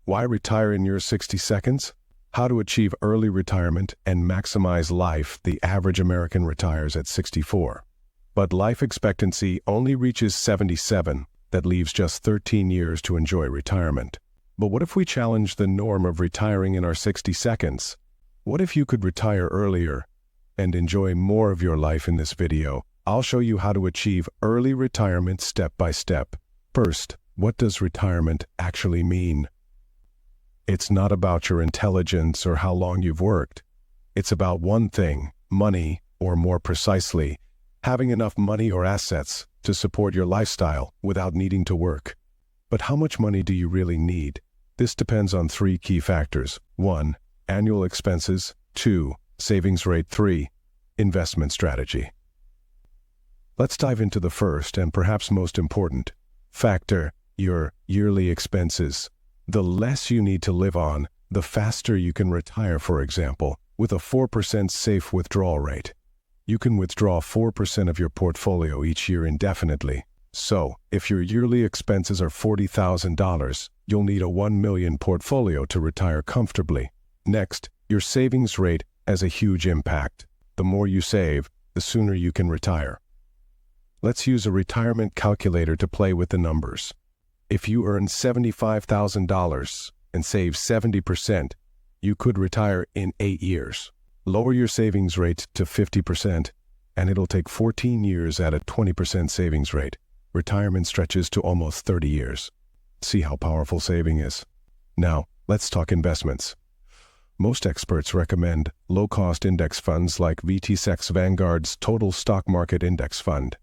Why retire in your 60 seconds? How to achieve early retirement and maximize life. The average American retires at 64. But life expectancy only reaches 77. That leaves just 13 years to enjoy retirement. But what if we challenge the norm of retiring in our 60 seconds? What if you could retire earlier and enjoy more of your life? In this video, I'll show you how to achieve early retirement step by step. First, what does retirement actually mean? It's not about your intelligence or how long you've worked. It's about one thing: money, or more precisely, having enough money or assets to support your lifestyle without needing to work. But how much money do you really need? This depends on three key factors. 1. Annual expenses. 2. Savings rate. 3. Investment strategy. Let's dive into the first and perhaps most important factor: your yearly expenses. The less you need to live on, the faster you can retire. For example, with a 4% safe withdrawal rate, you can withdraw 4% of your portfolio each year indefinitely. So, if your yearly expenses are $40,000, you'll need a $1 million portfolio to retire comfortably. Next, your savings rate has a huge impact. The more you save, the sooner you can retire. Let's use a retirement calculator to play with the numbers. If you earn $75,000 and save 70%, you could retire in 8 years. Lower your savings rate to 50%, and it'll take 14 years at a 20% savings rate. Retirement stretches to almost 30 years. See how powerful saving is. Now, let's talk investments. Most experts recommend low-cost index funds like VTSEX Vanguard's Total Stock Market Index Fund.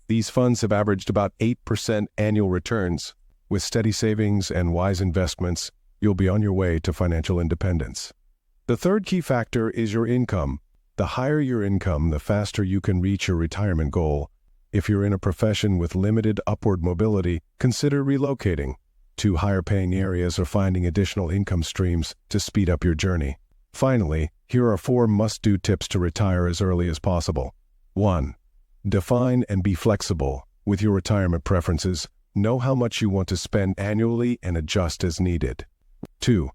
These funds have averaged about 8% annual returns. With steady savings and wise investments, you'll be on your way to financial independence. The third key factor is your income. The higher your income, the faster you can reach your retirement goal. If you're in a profession with limited upward mobility, consider relocating to higher-paying areas or finding additional income streams to speed up your journey. Finally, here are 4 must-do tips to retire as early as possible. 1. Define and be flexible with your retirement preferences. Know how much you want to spend annually and adjust as needed. 2.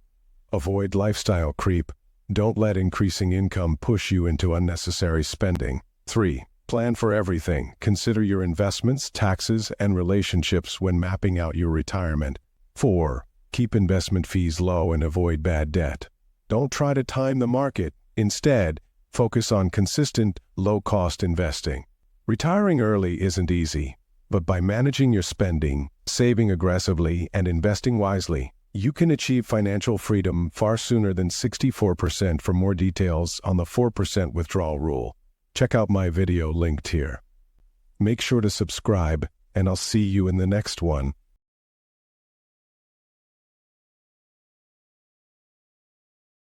Avoid lifestyle creep. Don't let increasing income push you into unnecessary spending. 3. Plan for everything. Consider your investments, taxes, and relationships when mapping out your retirement. 4. Keep investment fees low and avoid bad debt. Don't try to time the market. Instead, focus on consistent, low-cost investing. Retiring early isn't easy, but by managing your spending, saving aggressively, and investing wisely, you can achieve financial freedom far sooner than 64%. For more details on the 4% withdrawal rule, check out my video linked here. Make sure to subscribe, and I'll see you in the next one.